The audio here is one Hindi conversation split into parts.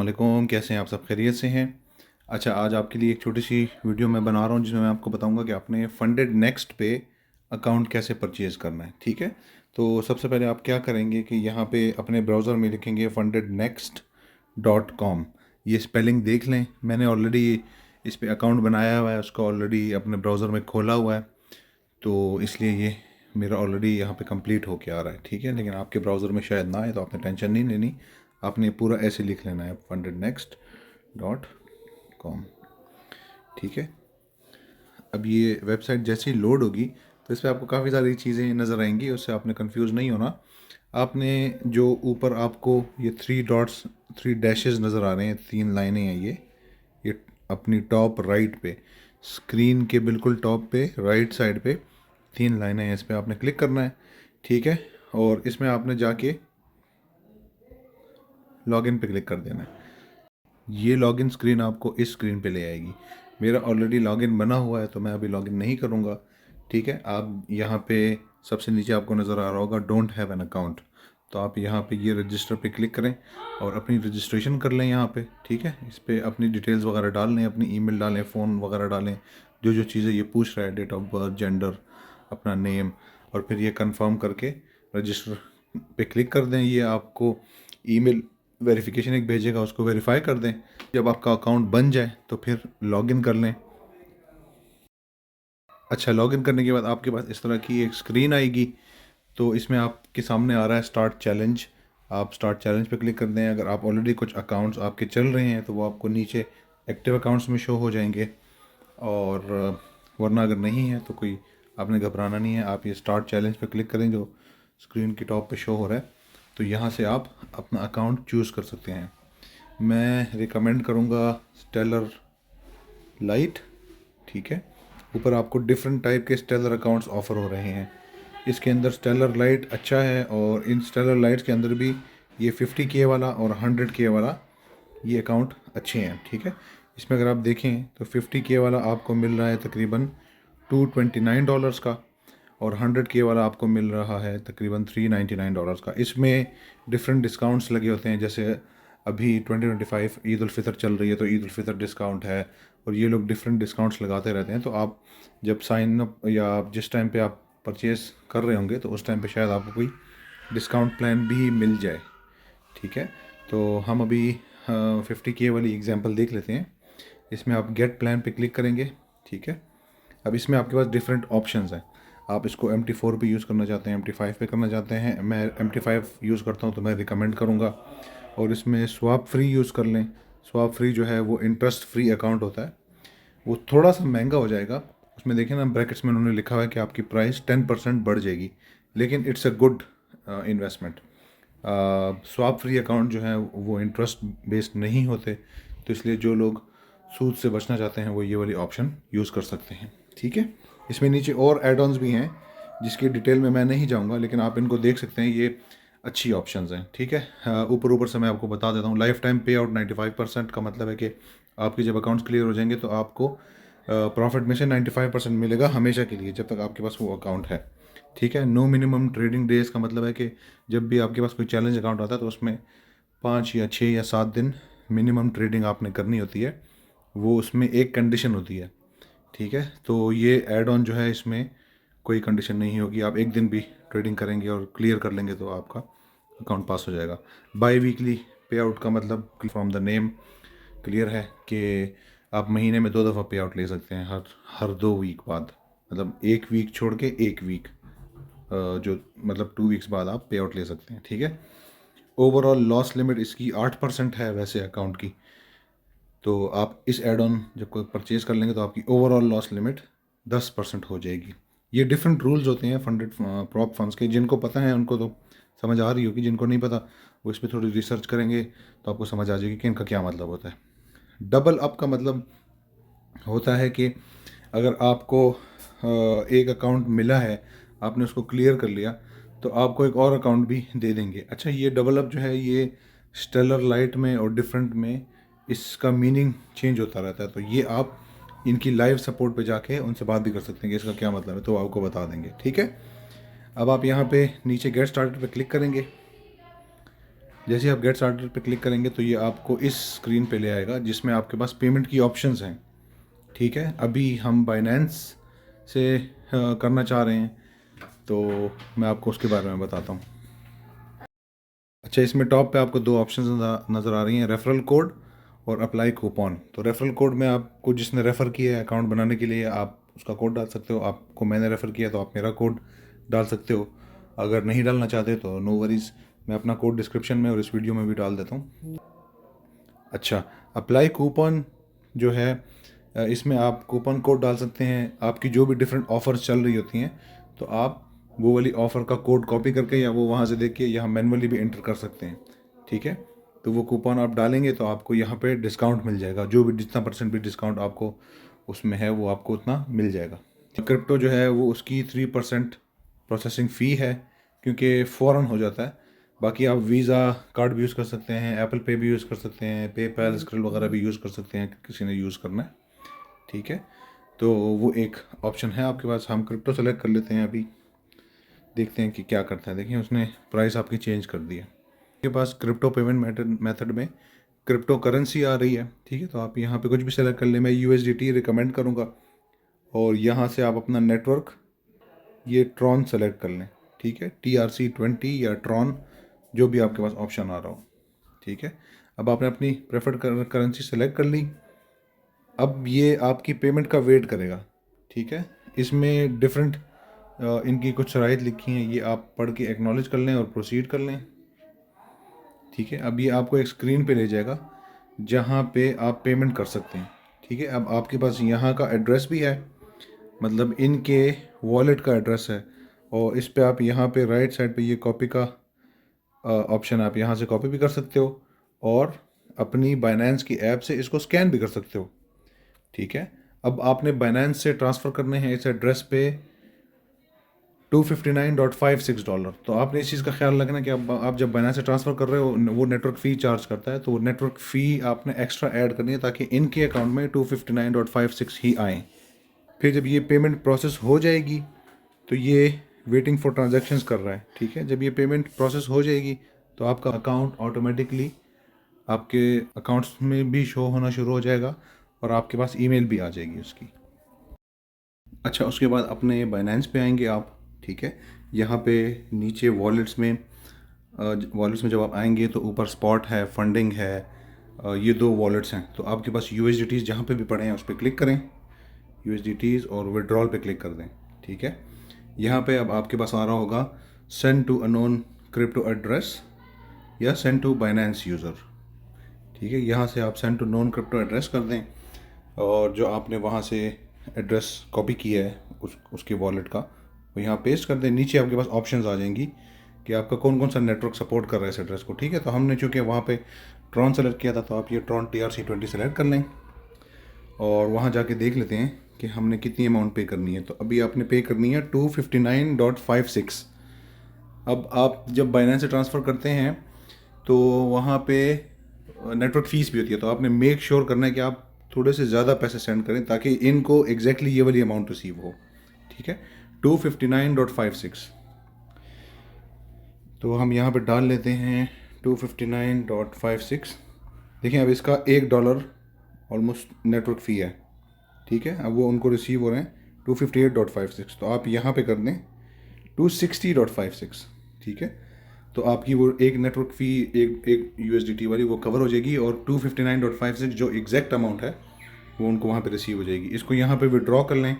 वालेकुम, कैसे हैं आप? सब खैरियत से हैं? अच्छा, आज आपके लिए एक छोटी सी वीडियो मैं बना रहा हूँ जिसमें मैं आपको बताऊंगा कि आपने फंडेड नेक्स्ट पे अकाउंट कैसे परचेज़ करना है। ठीक है, तो सबसे पहले आप क्या करेंगे कि यहाँ पे अपने ब्राउज़र में लिखेंगे fundednext.com। ये स्पेलिंग देख लें, मैंने ऑलरेडी इस पे अकाउंट बनाया हुआ है, उसको ऑलरेडी अपने ब्राउज़र में खोला हुआ है, तो इसलिए ये मेरा ऑलरेडी यहाँ पे कंप्लीट होके आ रहा है। ठीक है, लेकिन आपके ब्राउज़र में शायद ना आए तो आपने टेंशन नहीं लेनी, आपने पूरा ऐसे लिख लेना है fundednext.com। ठीक है, अब ये वेबसाइट जैसे ही लोड होगी तो इस पर आपको काफ़ी सारी चीज़ें नज़र आएंगी, उससे आपने कंफ्यूज नहीं होना। आपने जो ऊपर आपको ये 3 डॉट्स 3 डैशेस नज़र आ रहे हैं, 3 लाइनें हैं, ये अपनी टॉप राइट पे, स्क्रीन के बिल्कुल टॉप पे राइट साइड पे 3 लाइनें हैं, इस पर आपने क्लिक करना है। ठीक है, और इसमें आपने जाके लॉगिन पे क्लिक कर देना है। ये लॉगिन स्क्रीन आपको इस स्क्रीन पे ले आएगी। मेरा ऑलरेडी लॉगिन बना हुआ है तो मैं अभी लॉगिन नहीं करूँगा। ठीक है, आप यहाँ पे सबसे नीचे आपको नज़र आ रहा होगा डोंट हैव एन अकाउंट, तो आप यहाँ पे ये रजिस्टर पे क्लिक करें और अपनी रजिस्ट्रेशन कर लें यहाँ पे। ठीक है, इस पर अपनी डिटेल्स वगैरह डाल लें, अपनी ईमेल डालें, फ़ोन वगैरह डालें, जो जो चीज़ें ये पूछ रहा है, डेट ऑफ बर्थ, जेंडर, अपना नेम, और फिर ये कंफर्म करके रजिस्टर पे क्लिक कर दें। ये आपको ईमेल वेरिफिकेशन एक भेजेगा, उसको वेरीफाई कर दें। जब आपका अकाउंट बन जाए तो फिर लॉगिन कर लें। अच्छा, लॉगिन करने के बाद आपके पास इस तरह की एक स्क्रीन आएगी, तो इसमें आपके सामने आ रहा है स्टार्ट चैलेंज। आप स्टार्ट चैलेंज पे क्लिक कर दें। अगर आप ऑलरेडी कुछ अकाउंट्स आपके चल रहे हैं तो वो आपको नीचे एक्टिव अकाउंट्स में शो हो जाएंगे, और वरना अगर नहीं है तो कोई आपने घबराना नहीं है। आप ये स्टार्ट चैलेंज पे क्लिक करें जो स्क्रीन की टॉप पे शो हो रहा है, तो यहाँ से आप अपना अकाउंट चूज़ कर सकते हैं। मैं रिकमेंड करूँगा स्टेलर लाइट। ठीक है, ऊपर आपको डिफरेंट टाइप के स्टेलर अकाउंट्स ऑफ़र हो रहे हैं। इसके अंदर स्टेलर लाइट अच्छा है, और इन स्टेलर लाइट्स के अंदर भी ये 50K वाला और 100K वाला ये अकाउंट अच्छे हैं। ठीक है, इसमें अगर आप देखें तो 50K वाला आपको मिल रहा है तकरीबन $229 का, और 100K वाला आपको मिल रहा है तकरीबन $399 का। इसमें डिफरेंट डिस्काउंट्स लगे होते हैं, जैसे अभी 2025 ईद उल फितर चल रही है तो ईद उल फितर डिस्काउंट है, और ये लोग डिफरेंट डिस्काउंट्स लगाते रहते हैं। तो आप जब साइन अप या आप जिस टाइम पे आप परचेज़ कर रहे होंगे तो उस टाइम पे शायद आपको कोई डिस्काउंट प्लान भी मिल जाए। ठीक है, तो हम अभी 50K वाली एग्जांपल देख लेते हैं। इसमें आप गेट प्लान पे क्लिक करेंगे। ठीक है, अब इसमें आपके पास डिफरेंट ऑप्शंस हैं। आप इसको MT4 पे यूज़ करना चाहते हैं, MT5 पे करना चाहते हैं। मैं MT5 यूज़ करता हूँ तो मैं रिकमेंड करूँगा। और इसमें स्वैप फ्री यूज़ कर लें। स्वैप फ्री जो है वो इंटरेस्ट फ्री अकाउंट होता है, वो थोड़ा सा महंगा हो जाएगा। उसमें देखें ना, ब्रैकेट्स में उन्होंने लिखा हुआ है कि आपकी प्राइस 10% बढ़ जाएगी, लेकिन it's a good investment. Swap free account जो है वो इंटरेस्ट बेस्ड नहीं होते, तो इसलिए जो लोग सूद से बचना चाहते हैं वो ये वाली ऑप्शन यूज़ कर सकते हैं। ठीक है, इसमें नीचे और एड ऑन्स भी हैं जिसकी डिटेल में मैं नहीं जाऊंगा, लेकिन आप इनको देख सकते हैं, ये अच्छी ऑप्शंस हैं। ठीक है, ऊपर ऊपर से मैं आपको बता देता हूँ। लाइफ टाइम पे आउट 95% का मतलब है कि आपके जब अकाउंट्स क्लियर हो जाएंगे तो आपको प्रॉफिट में से 95% मिलेगा हमेशा के लिए, जब तक आपके पास वो अकाउंट है। ठीक है, नो मिनिमम ट्रेडिंग डेज का मतलब है कि जब भी आपके पास कोई चैलेंज अकाउंट आता है तो उसमें 5 या 6 या 7 दिन मिनिमम ट्रेडिंग आपने करनी होती है, वो उसमें एक कंडीशन होती है। ठीक है, तो ये ऐड ऑन जो है इसमें कोई कंडीशन नहीं होगी, आप एक दिन भी ट्रेडिंग करेंगे और क्लियर कर लेंगे तो आपका अकाउंट पास हो जाएगा। बाई वीकली पे आउट का मतलब फ्रॉम द नेम क्लियर है कि आप महीने में 2 दफ़ा पे आउट ले सकते हैं, हर हर 2 वीक बाद, मतलब एक वीक छोड़ के एक वीक, जो मतलब 2 वीक्स बाद आप पे आउट ले सकते हैं। ठीक है, ओवरऑल लॉस लिमिट इसकी 8% है वैसे अकाउंट की, तो आप इस एड ऑन जब कोई परचेज़ कर लेंगे तो आपकी ओवरऑल लॉस लिमिट 10% हो जाएगी। ये डिफरेंट रूल्स होते हैं फंडेड प्रॉप फंड्स के, जिनको पता है उनको तो समझ आ रही होगी, जिनको नहीं पता वो इस पर थोड़ी रिसर्च करेंगे तो आपको समझ आ जाएगी कि इनका क्या मतलब होता है। डबल अप का मतलब होता है कि अगर आपको एक अकाउंट मिला है, आपने उसको क्लियर कर लिया, तो आपको एक और अकाउंट भी दे देंगे। अच्छा, ये डबल अप जो है ये स्टेलर लाइट में और डिफरेंट में इसका मीनिंग चेंज होता रहता है, तो ये आप इनकी लाइव सपोर्ट पे जाके उनसे बात भी कर सकते हैं कि इसका क्या मतलब है, तो वो आपको बता देंगे। ठीक है, अब आप यहाँ पे नीचे गेट स्टार्टेड पे क्लिक करेंगे। जैसे आप गेट स्टार्टेड पे क्लिक करेंगे तो ये आपको इस स्क्रीन पे ले आएगा जिसमें आपके पास पेमेंट की ऑप्शंस हैं। ठीक है, अभी हम बाइनेंस से करना चाह रहे हैं, तो मैं आपको उसके बारे में बताता हूँ। अच्छा, इसमें टॉप पे आपको दो ऑप्शन नज़र आ रही हैं, रेफरल कोड और अप्लाई कूपन। तो रेफरल कोड में आपको जिसने रेफ़र किया है अकाउंट बनाने के लिए, आप उसका कोड डाल सकते हो। आपको मैंने रेफ़र किया तो आप मेरा कोड डाल सकते हो। अगर नहीं डालना चाहते तो नो वरीज़, मैं अपना कोड डिस्क्रिप्शन में और इस वीडियो में भी डाल देता हूँ। अच्छा, अप्लाई कूपन जो है, इसमें आप कूपन कोड डाल सकते हैं। आपकी जो भी डिफरेंट ऑफ़र्स चल रही होती हैं तो आप वो वाली ऑफ़र का कोड कॉपी करके या वो वहाँ से देख के यहाँ मैनुअली भी एंटर कर सकते हैं। ठीक है, तो वो कूपन आप डालेंगे तो आपको यहाँ पे डिस्काउंट मिल जाएगा। जो भी जितना परसेंट भी डिस्काउंट आपको उसमें है वो आपको उतना मिल जाएगा। क्रिप्टो जो है वो उसकी 3% प्रोसेसिंग फ़ी है, क्योंकि फ़ौरन हो जाता है। बाकी आप वीज़ा कार्ड भी यूज़ कर सकते हैं, एप्पल पे भी यूज़ कर सकते हैं, पेपैल, स्क्रिल वगैरह भी यूज़ कर सकते हैं किसी ने यूज़ करना है। ठीक है, तो वो एक ऑप्शन है आपके पास। हम क्रिप्टो सेलेक्ट कर लेते हैं, अभी देखते हैं कि क्या करता है। देखिए उसने प्राइस आपकी चेंज कर दी है। आपके पास क्रिप्टो पेमेंट मेथड में क्रिप्टो करेंसी आ रही है। ठीक है, तो आप यहाँ पे कुछ भी सेलेक्ट कर लें। मैं USDT रिकमेंड करूँगा, और यहाँ से आप अपना नेटवर्क ये ट्रॉन सेलेक्ट कर लें। ठीक है, TRC20 या ट्रॉन, जो भी आपके पास ऑप्शन आ रहा हो। ठीक है, अब आपने अपनी प्रेफर्ड करेंसी सेलेक्ट कर ली। अब ये आपकी पेमेंट का वेट करेगा। ठीक है, इसमें डिफरेंट इनकी कुछ शराइत लिखी हैं, ये आप पढ़ के एक्नॉलेज कर लें और प्रोसीड कर लें। ठीक है, अब ये आपको एक स्क्रीन पे ले जाएगा जहाँ पे आप पेमेंट कर सकते हैं। ठीक है, अब आपके पास यहाँ का एड्रेस भी है, मतलब इनके वॉलेट का एड्रेस है, और इस पे आप यहाँ पे राइट साइड पे ये कॉपी का ऑप्शन, आप यहाँ से कॉपी भी कर सकते हो और अपनी बाइनेंस की ऐप से इसको स्कैन भी कर सकते हो। ठीक है, अब आपने बाइनेंस से ट्रांसफ़र करने हैं इस एड्रेस पे $259.56। तो आपने इस चीज़ का ख्याल रखना कि आप जब बाइनेंस से ट्रांसफ़र कर रहे हो वो नेटवर्क फ़ी चार्ज करता है, तो वो नेटवर्क फ़ी आपने एक्स्ट्रा ऐड करनी है ताकि इनके अकाउंट में 259.56 ही आएँ। फिर जब ये पेमेंट प्रोसेस हो जाएगी तो ये वेटिंग फॉर ट्रांजैक्शंस कर रहा है। ठीक है, जब ये पेमेंट प्रोसेस हो जाएगी तो आपका अकाउंट ऑटोमेटिकली आपके अकाउंट्स में भी शो होना शुरू हो जाएगा और आपके पास ईमेल भी आ जाएगी उसकी। अच्छा, उसके बाद अपने बाइनेंस पे आएंगे आप। ठीक है, यहाँ पे नीचे वॉलेट्स में जब आप आएंगे तो ऊपर स्पॉट है, फंडिंग है, ये दो वॉलेट्स हैं। तो आपके पास USDTs जहाँ पे भी पड़े हैं उस पर क्लिक करें, USDTs, और विड्रॉल पे क्लिक कर दें। ठीक है, यहाँ पे अब आपके पास आ रहा होगा send to unknown crypto address या सेंड टू बाइनेंस यूज़र। ठीक है, यहाँ से आप send to known crypto address कर दें, और जो आपने वहाँ से एड्रेस कॉपी किया है उसके वॉलेट का वो यहाँ पेस्ट कर दें। नीचे आपके पास ऑप्शंस आ जाएंगी कि आपका कौन कौन सा नेटवर्क सपोर्ट कर रहा है इस एड्रेस को। ठीक है, तो हमने चूँकि वहाँ पे ट्रॉन सेलेक्ट किया था तो आप ये ट्रॉन TRC20 सेलेक्ट कर लें और वहाँ जाके देख लेते हैं कि हमने कितनी अमाउंट पे करनी है। तो अभी आपने पे करनी है 259.56। अब आप जब बाइनेंस से ट्रांसफ़र करते हैं तो वहाँ पे नेटवर्क फ़ीस भी होती है, तो आपने मेक श्योर करना है कि आप थोड़े से ज़्यादा पैसे सेंड करें ताकि इनको एग्जैक्टली ये वाली अमाउंट रिसीव हो। ठीक है, 259.56। तो हम यहाँ पे डाल लेते हैं 259.56। देखिए अब इसका $1 ऑलमोस्ट नेटवर्क फ़ी है। ठीक है, अब वो उनको रिसीव हो रहे हैं 258.56। तो आप यहाँ पे कर दें 260.56। ठीक है, तो आपकी वो एक नेटवर्क फ़ी एक USDT वाली वो कवर हो जाएगी, और 259.56 जो एग्जैक्ट अमाउंट है वो उनको वहाँ पे रिसीव हो जाएगी। इसको यहाँ पे विड्रॉ कर लें।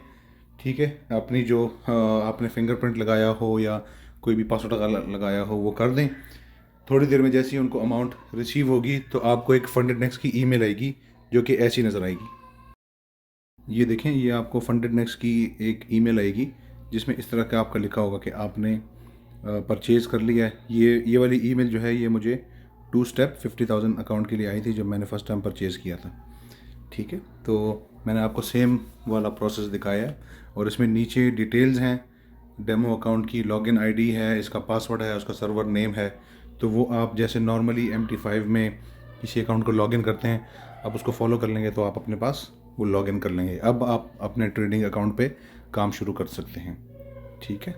ठीक है, अपनी जो आपने फिंगरप्रिंट लगाया हो या कोई भी पासवर्ड लगाया हो वो कर दें। थोड़ी देर में जैसे ही उनको अमाउंट रिसीव होगी तो आपको एक फंडेड नेक्स्ट की ईमेल आएगी जो कि ऐसी नज़र आएगी। ये देखें, ये आपको फंडेड नेक्स्ट की एक ईमेल आएगी जिसमें इस तरह का आपका लिखा होगा कि आपने परचेज़ कर लिया है। ये वाली ईमेल जो है ये मुझे 2 स्टेप 50,000 अकाउंट के लिए आई थी जब मैंने फ़र्स्ट टाइम परचेज़ किया था। ठीक है, तो मैंने आपको सेम वाला प्रोसेस दिखाया है, और इसमें नीचे डिटेल्स हैं डेमो अकाउंट की, लॉगिन आईडी है, इसका पासवर्ड है, उसका सर्वर नेम है। तो वो आप जैसे नॉर्मली MT5 में किसी अकाउंट को लॉगिन करते हैं, आप उसको फॉलो कर लेंगे तो आप अपने पास वो लॉगिन कर लेंगे। अब आप अपने ट्रेडिंग अकाउंट पे काम शुरू कर सकते हैं। ठीक है,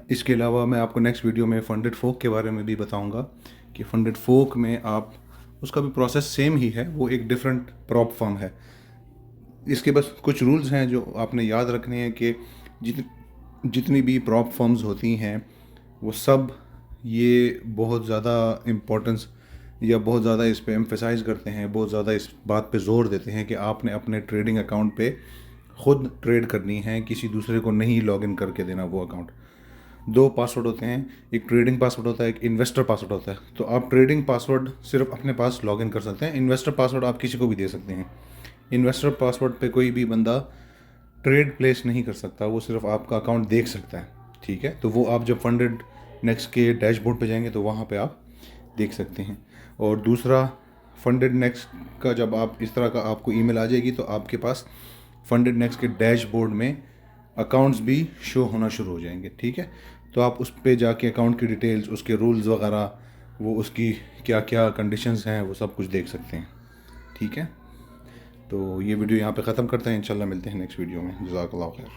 इसके अलावा मैं आपको नेक्स्ट वीडियो में फंडेड फोक के बारे में भी बताऊंगा कि फंडेड फोक में आप उसका भी प्रोसेस सेम ही है, वो एक डिफरेंट प्रॉप फर्म है। इसके बस कुछ रूल्स हैं जो आपने याद रखने हैं कि जितनी भी प्रॉप फर्म्स होती हैं वो सब ये बहुत ज़्यादा इम्पोर्टेंस या बहुत ज़्यादा इस पे एम्फेसाइज करते हैं, बहुत ज़्यादा इस बात पे जोर देते हैं कि आपने अपने ट्रेडिंग अकाउंट पे खुद ट्रेड करनी है, किसी दूसरे को नहीं लॉगिन करके देना वो अकाउंट। दो पासवर्ड होते हैं, एक ट्रेडिंग पासवर्ड होता है, एक इन्वेस्टर पासवर्ड होता है। तो आप ट्रेडिंग पासवर्ड सिर्फ अपने पास लॉगिन कर सकते हैं, इन्वेस्टर पासवर्ड आप किसी को भी दे सकते हैं। इन्वेस्टर पासवर्ड पे कोई भी बंदा ट्रेड प्लेस नहीं कर सकता, वो सिर्फ आपका अकाउंट देख सकता है, ठीक है। तो वो आप जब फंडेड नेक्स्ट के डैशबोर्ड पे जाएंगे तो वहाँ पे आप देख सकते हैं। और दूसरा, फंडेड नेक्स्ट का जब आप इस तरह का आपको ईमेल आ जाएगी तो आपके पास फंडेड नेक्स्ट के डैशबोर्ड में अकाउंट्स भी शो होना शुरू हो जाएंगे, ठीक है। तो आप उस पे जाके अकाउंट की डिटेल्स, उसके रूल्स वगैरह, वो उसकी क्या क्या कंडीशंस हैं, वो सब कुछ देख सकते हैं, ठीक है। तो ये वीडियो यहाँ पे ख़त्म करते हैं, इंशाल्लाह मिलते हैं नेक्स्ट वीडियो में। जज़ाकल्लाह खैर।